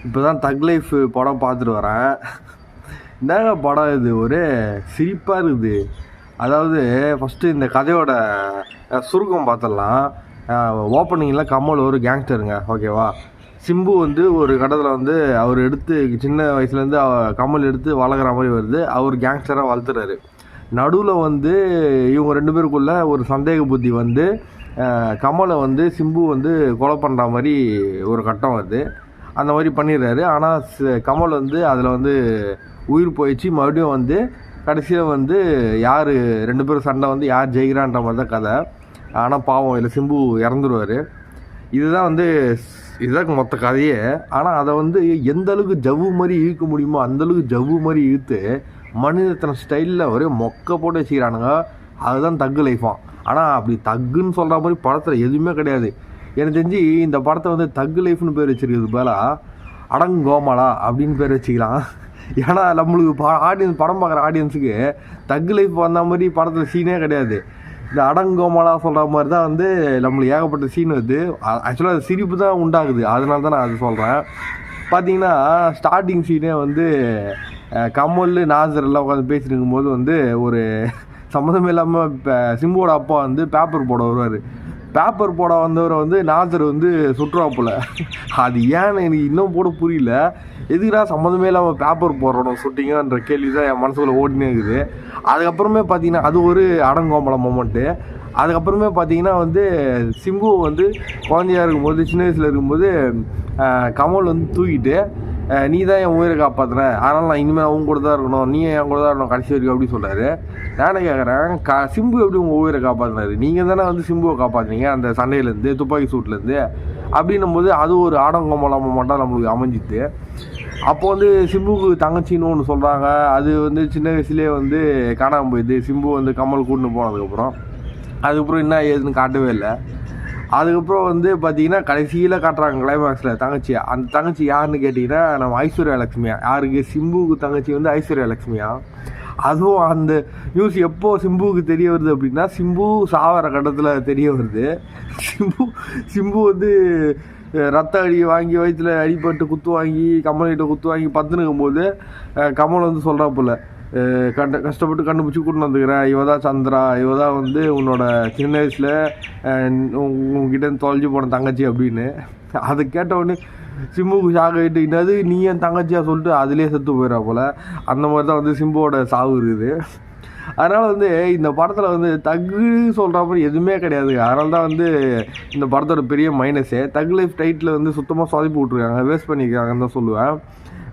இப்போ தான் தக் லைஃப் படம் பார்த்துட்டு வரேன். என்னங்க படம் இது, ஒரே சிரிப்பாக இருக்குது. அதாவது ஃபஸ்ட்டு இந்த கதையோட சுருக்கம் பார்த்துடலாம். ஓப்பனிங்கில் கமல் ஒரு கேங்ஸ்டருங்க, ஓகேவா. சிம்பு வந்து ஒரு கட்டத்தில் வந்து அவர் எடுத்து சின்ன வயசுலேருந்து கமல் எடுத்து வளர்க்குற மாதிரி வருது. அவர் கேங்ஸ்டராக வளர்த்துறாரு. நடுவில் வந்து இவங்க 2 பேருக்குள்ள ஒரு சந்தேக புத்தி வந்து கமலை வந்து சிம்பு வந்து கொலை பண்ணுற மாதிரி ஒரு கட்டம் வருது. அந்த மாதிரி பண்ணிடுறாரு. ஆனால் கமல் வந்து அதில் வந்து உயிர் போயிடுச்சு. மறுபடியும் வந்து கடைசியில் வந்து யார் 2 பேரும் சண்டை வந்து யார் ஜெயிக்கிறான்ற மாதிரி தான் கதை. ஆனால் பாவம் இல்லை, சிம்பு இறந்துருவார். இதுதான் மொத்த கதையே. ஆனால் அதை வந்து எந்த அளவுக்கு ஜவ்வு மாதிரி இழுக்க முடியுமோ அந்தளவுக்கு ஜவ்வு மாதிரி இழுத்து மனிதத்தன ஸ்டைலில் ஒரே மொக்க போட்டு வச்சுக்கிறானுங்க. அதுதான் தக்கு லைஃபான். ஆனால் அப்படி தக்குன்னு சொல்கிற மாதிரி படத்தில் எதுவுமே கிடையாது. எனக்கு தெரிஞ்சு இந்த படத்தை வந்து தக்கு லைஃப்னு பேர் வச்சுருக்கிறது பதிலாக அடங்கோமலா அப்படின்னு பேர் வச்சுக்கலாம். ஏன்னா நம்மளுக்கு ஆடியன்ஸ், படம் பார்க்குற ஆடியன்ஸுக்கு தக்கு லைஃப் வந்த மாதிரி படத்தில் சீனே கிடையாது. இந்த அடங்கோமலா சொல்கிற மாதிரி தான் வந்து நம்மளுக்கு ஏகப்பட்ட சீன் வருது. ஆக்சுவலாக அது சிரிப்பு தான் உண்டாகுது. அதனால தான் நான் அது சொல்கிறேன். பார்த்தீங்கன்னா ஸ்டார்டிங் சீனே வந்து கமல் நாசர் எல்லாம் உட்காந்து பேசிட்டு இருக்கும்போது வந்து ஒரு சம்மந்தமே இல்லாமல் இப்போ சிம்புவோட அப்பா வந்து பேப்பர் போட வருவார். பேப்பர் போட வந்தவரை வந்து நாசர் வந்து சுற்றுவாப்பில். அது ஏன்னு எனக்கு இன்னும் போட புரியல. எதுக்குடா சம்மந்தமே இல்லாமல் பேப்பர் போடுறோம் சுட்டிங்கன்ற கேள்வி தான் என் மனசுக்குள்ளே ஓடினே இருக்குது. அதுக்கப்புறமே பார்த்தீங்கன்னா அது ஒரு அடங்கோமல மொமெண்ட்டு. அதுக்கப்புறமே பார்த்தீங்கன்னா வந்து சிம்பு வந்து குழந்தையாக இருக்கும்போது, சின்ன வயசில் இருக்கும்போது கமல் வந்து தூக்கிட்டு நீ தான் என் உயிரை காப்பாற்றுன, அதனால் நான் இனிமேல் அவங்க கூட தான் இருக்கணும், நீ என் கூட தான் இருக்கணும் கடைசி வரைக்கும் அப்படின்னு சொல்கிறாரு. நானே கேட்குறேன், சிம்பு எப்படி உங்கள் உயிரை காப்பாற்றினாரு? நீங்கள் தானே வந்து சிம்புவை காப்பாற்றினீங்க அந்த சண்டையிலேருந்து, துப்பாக்கி சூட்லேருந்து. அப்படின்னும் போது அது ஒரு ஆடங்கோமலாமல் மட்டும் நம்மளுக்கு அமைஞ்சிது. அப்போ வந்து சிம்புக்கு தங்கச்சின்னு ஒன்று சொல்கிறாங்க. அது வந்து சின்ன வயசுலேயே வந்து காணாமல் போயிடுது. சிம்பு வந்து கமல் கூட்டின்னு போனதுக்கப்புறம் அதுக்கப்புறம் என்ன ஏதுன்னு காட்டவே இல்லை. அதுக்கப்புறம் வந்து பார்த்தீங்கன்னா கடைசியில் காட்டுறாங்க கிளைமேக்ஸில் தங்கச்சி. அந்த தங்கச்சி யாருன்னு கேட்டிங்கன்னா நம்ம ஐஸ்வர்யா லக்ஷ்மியா. யாருக்கு? சிம்புவுக்கு தங்கச்சி வந்து ஐஸ்வர்யா லக்ஷ்மியா. அதுவும் அந்த நியூஸ் எப்போது சிம்புவுக்கு தெரிய வருது அப்படின்னா, சிம்பு சாவர கட்டத்தில் தெரிய வருது. சிம்பு வந்து ரத்த அடி வாங்கி வயிற்றில் அடிப்பட்டு குத்து வாங்கி கமல்கிட்ட குத்து வாங்கி பத்துனுக்கும் போது கமல் வந்து சொல்கிறாப்புல, கஷ்டப்பட்டு கண்டுபிடிச்சி கூட்டின்னு வந்துக்கிறேன், இவ தான் சந்திரா, இவ தான் வந்து உன்னோட சின்ன வயசில் உங்ககிட்ட தொலைஞ்சி போன தங்கச்சி அப்படின்னு. அதை கேட்டவுடனே சிம்புக்கு ஷாக் ஆகிட்டு, என்னது நீ என் தங்கச்சியாக சொல்லிட்டு அதிலே செத்து போயிடா போல். அந்த மாதிரி தான் வந்து சிம்புவோட சாவு இருக்குது. அதனால் வந்து இந்த படத்தில் வந்து தகு சொல்கிற மாதிரி எதுவுமே கிடையாது. அதனால தான் வந்து இந்த படத்தோட பெரிய மைனஸே. தக் லைஃப் டைட்டில் வந்து சுத்தமாக சொதப்பி விட்ருக்காங்க, வேஸ்ட் பண்ணிக்கிறாங்கன்னு தான் சொல்லுவேன்.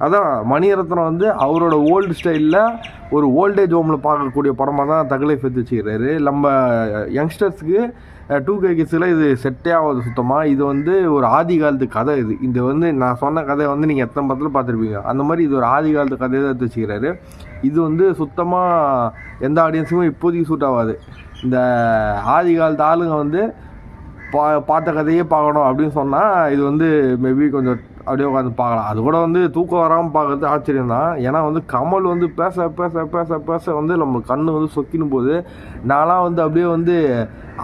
அதான் மணிரத்னம் வந்து அவரோட ஓல்டு ஸ்டைலில் ஒரு ஓல்டேஜ் ஹோமில் பார்க்கக்கூடிய படமாக தான் தக் லைஃப் எடுத்து வச்சுக்கிறாரு. நம்ம யங்ஸ்டர்ஸுக்கு 2K கிட்ஸில் இது செட்டே ஆகாது சுத்தமாக. இது வந்து ஒரு ஆதி காலத்து கதை. இது வந்து நான் சொன்ன கதை வந்து நீங்கள் எத்தனை படத்தில் பார்த்துருப்பீங்க. அந்த மாதிரி இது ஒரு ஆதி காலத்து கதையை தான் எடுத்து வச்சுக்கிறாரு. இது வந்து சுத்தமாக எந்த ஆடியன்ஸுக்கும் இப்போதைக்கு சூட் ஆகாது. இந்த ஆதி காலத்து ஆளுங்க வந்து பார்த்த கதையே பார்க்கணும் அப்படின்னு சொன்னால் இது வந்து மேபி கொஞ்சம் அப்படியே உட்காந்து பார்க்கலாம். அது கூட வந்து தூக்கம் வராமல் பார்க்குறது ஆச்சரியம் தான். ஏன்னா வந்து கமல் வந்து பேச பேச பேச பேச வந்து நம்ம கண்ணு வந்து சொக்கினும் போது நான்லாம் வந்து அப்படியே வந்து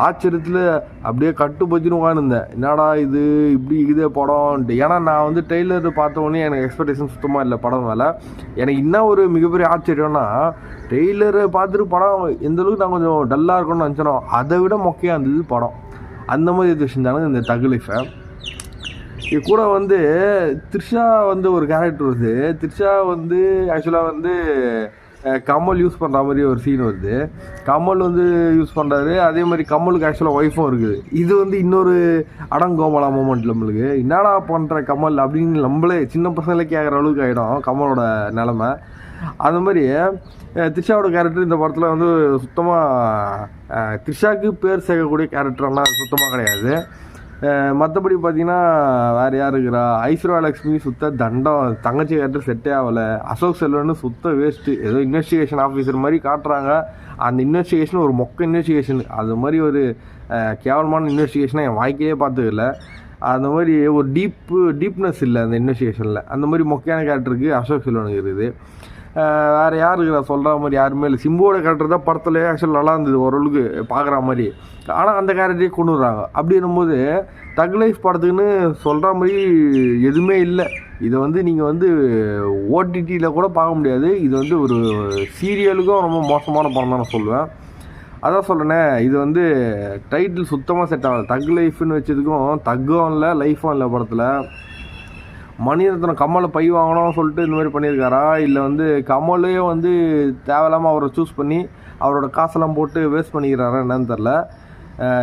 ஆச்சரியத்தில் அப்படியே கட்டுப்பற்றின்னு உட்காந்துருந்தேன். என்னடா இது இப்படி இதே படம்ன்ட்டு. ஏன்னா நான் வந்து ட்ரெய்லர் பார்த்தோன்னே எனக்கு எக்ஸ்பெக்டேஷன் சுத்தமாக இல்லை படம் மேலே. எனக்கு இன்னும் ஒரு மிகப்பெரிய ஆச்சரியம்னா, ட்ரெய்லரை பார்த்துட்டு படம் எந்தளவுக்கு நான் கொஞ்சம் டல்லாக இருக்கணும்னு நினச்சனோ அதை விட மொக்கையாக இருந்தது படம். அந்த மாதிரி எடுத்து வச்சுருந்தாங்க இந்த தக் லைஃபை. இது கூட வந்து த்ரிஷா வந்து ஒரு கேரக்டர் வருது. த்ரிஷா வந்து ஆக்சுவலாக வந்து கமல் யூஸ் பண்ணுற மாதிரி ஒரு சீன் வருது. கமல் வந்து யூஸ் பண்ணுறாரு. அதே மாதிரி கமலுக்கு ஆக்சுவலாக ஒய்ஃபும் இருக்குது. இது வந்து இன்னொரு அடங்கோமலா மூமெண்ட். நம்மளுக்கு என்னடா பண்ணுற கமல் அப்படின்னு நம்மளே சின்ன பசங்களே கேட்குற அளவுக்கு ஆகிடும் கமலோட நிலமை. அந்த மாதிரி த்ரிஷாவோட கேரக்டர் இந்த படத்தில் வந்து சுத்தமாக த்ரிஷாவுக்கு பேர் சேர்க்கக்கூடிய கேரக்டர்லாம் சுத்தமாக கிடையாது. மற்றபடி பார்த்தீங்கன்னா வேறு யார் இருக்கிறா? ஐஸ்வர்யா லக்ஷ்மி சுத்த தண்டம். தங்கச்சி கேரக்டர் செட்டே ஆகலை. அசோக் செல்வன்னு சுத்த வேஸ்ட்டு. ஏதோ இன்வெஸ்டிகேஷன் ஆஃபீஸர் மாதிரி காட்டுறாங்க. அந்த இன்வெஸ்டிகேஷன் ஒரு மொக்க இன்வெஸ்டிகேஷன். அது மாதிரி ஒரு கேவலமான இன்வெஸ்டிகேஷனை என் வாழ்க்கையே பார்த்ததில்லை. அந்த மாதிரி ஒரு டீப்னஸ் இல்லை அந்த இன்வெஸ்டிகேஷனில். அந்த மாதிரி மொக்கையான கேரக்டருக்கு அசோக் செல்வனுக்கு இருக்குது. வேறு யார் இருக்கிறா சொல்கிற மாதிரி யாருமே இல்லை. சிம்புவோட கேரக்டர் தான் படத்துலேயே ஆக்சுவலாக நல்லா இருந்தது ஓரளவுக்கு பார்க்குற மாதிரி. ஆனால் அந்த கேரக்டரையே கொண்டு வர்றாங்க. அப்படின்னும்போது தக் லைஃப் படத்துக்குன்னு சொல்கிற மாதிரி எதுவுமே இல்லை. இதை வந்து நீங்கள் வந்து ஓடிடியில் கூட பார்க்க முடியாது. இது வந்து ஒரு சீரியலுக்கும் ரொம்ப மோசமான படம் தான் நான் சொல்லுவேன். அதான் சொல்கிறேனே, இது வந்து டைட்டில் சுத்தமாக செட் ஆகாது. தக் லைஃப்னு வச்சதுக்கும் தக்கும் இல்லை லைஃபும் இல்லை. படத்தில் மணிரத்னம் கமலை பை வாங்கணும்னு சொல்லிட்டு இந்த மாதிரி பண்ணியிருக்காரா, இல்லை வந்து கமலே வந்து தேவையில்லாமல் அவரை சூஸ் பண்ணி அவரோட காசெல்லாம் போட்டு வேஸ்ட் பண்ணிக்கிறாரா என்னன்னு தெரில.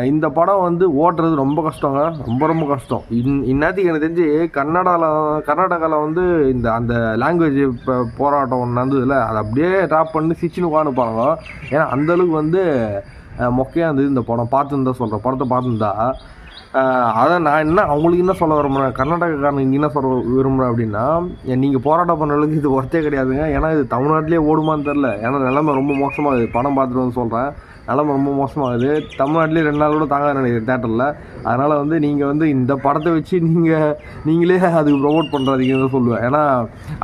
இந்த படம் வந்து ஓட்டுறது ரொம்ப கஷ்டங்க, ரொம்ப ரொம்ப கஷ்டம். இந்நேரத்துக்கு எனக்கு தெரிஞ்சு கர்நாடகாவில் வந்து அந்த லாங்குவேஜ் இப்போ போராட்டம் ஒன்று நடந்ததில்ல, அதை அப்படியே ட்ராப் பண்ணி சிச்சுன்னு உட்காந்துப்பாங்க. ஏன்னா அந்தளவுக்கு வந்து மொக்கையாக இருந்தது இந்த படம். பார்த்துருந்தா சொல்கிறேன், படத்தை பார்த்துருந்தா. அதான் நான் அவங்களுக்கு என்ன சொல்ல விரும்புகிறேன், கர்நாடகாக்காரன் இங்கே என்ன சொல்ல விரும்புகிறேன் அப்படின்னா, நீங்கள் போராட்டம் பண்ணுறதுக்கு இது ஒர்த்தே கிடையாதுங்க. ஏன்னா இது தமிழ்நாட்டிலே ஓடுமான்னு தெரில. ஏன்னா நிலைமை ரொம்ப மோசமாகுது. படம் பார்த்துட்டு வந்து சொல்கிறேன், நிலைமை ரொம்ப மோசமாகுது. தமிழ்நாட்டிலே 2 நாள் கூட தாங்க நினைக்கிறேன் தேட்டரில். அதனால் வந்து நீங்கள் வந்து இந்த படத்தை வச்சு நீங்களே அதுக்கு ப்ரொமோட் பண்ணுறாதீங்கன்னு சொல்லுவேன். ஏன்னா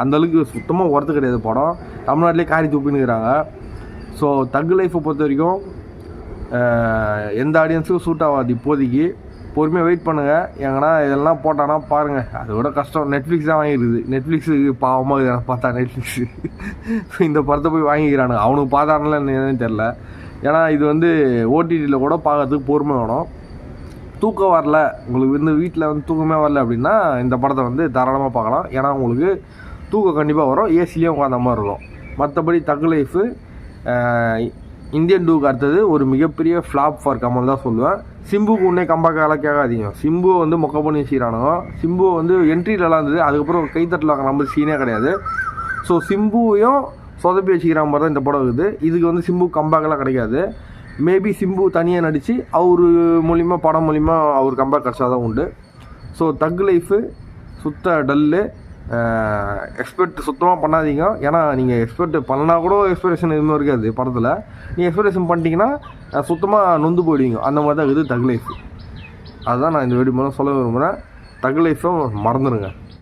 அந்தளவுக்கு சுத்தமாக ஒர்த்து கிடையாது படம். தமிழ்நாட்டிலே காரி துப்பின்னுக்கிறாங்க. ஸோ தக் லைஃப்பை பொறுத்த வரைக்கும் எந்த ஆடியன்ஸுக்கும் சூட் ஆகாது இப்போதைக்கு. பொறுமையாக வெயிட் பண்ணுங்கள். எங்கன்னா இதெல்லாம் போட்டானா பாருங்கள். அதை விட கஷ்டம் நெட்ஃப்ளிக்ஸ் தான் வாங்கிடுது. நெட்ஃப்ளிக்ஸுக்கு பாவமாக இருக்குது பார்த்தா. நெட்ஃப்ளிக்ஸு இந்த படத்தை போய் வாங்கிக்கிறானுங்க. அவனுக்கு பார்த்தானுல என்னன்னு தெரில. ஏன்னா இது வந்து ஓடிடியில் கூட பார்க்கறதுக்கு பொறுமை வேணும். தூக்கம் வரல உங்களுக்கு, வந்து வீட்டில் வந்து தூக்கமே வரல அப்படின்னா இந்த படத்தை வந்து தாராளமாக பார்க்கலாம். ஏன்னா உங்களுக்கு தூக்கம் கண்டிப்பாக வரும், ஏசிலேயும் உட்காந்த மாதிரி இருக்கும். மற்றபடி தக் லைஃபு இந்தியன் 2க்கு அடுத்தது ஒரு மிகப்பெரிய ஃப்ளாப் ஃபார் கமல் தான் சொல்லுவேன். சிம்புக்கு உன்னே கம்பாக்கெல்லாம் கேட்காதீங்க. சிம்புவை வந்து மொக்க பண்ணி வச்சுக்கிறானுங்க. சிம்புவை வந்து என்ட்ரிலலாம் இருந்தது, அதுக்கப்புறம் கைத்தட்டில் வாங்க நம்ம சீனே கிடையாது. ஸோ சிம்புவையும் சொதப்பி வச்சுக்கிற மாதிரி தான் இந்த படம் இருக்குது. இதுக்கு வந்து சிம்பு கம்பேக்கெல்லாம் கிடைக்காது. மேபி சிம்பு தனியாக நடித்து அவர் மூலிமா படம் மூலிமா அவர் கம்பேக் கிடச்சா தான் உண்டு. ஸோ தக் லைஃபு சுத்த டல்லு. எக்ஸ்பெக்ட் சுத்தமாக பண்ணாதீங்க. ஏன்னா நீங்கள் எக்ஸ்பெக்ட் பண்ணால் கூட எக்ஸ்பெக்டேஷன் எதுவுமே இருக்காது படத்தில். நீங்கள் எக்ஸ்பெக்டேஷன் பண்ணிட்டீங்கன்னா சுத்தமாக நொந்து போயிடுவீங்க. அந்த மாதிரி தான் இருக்குது தக் லைஃப். அதுதான் நான் இந்த வீடியோ மூலம் சொல்ல விரும்புகிறேன். தக் லைஃப்பை மறந்துடுங்க.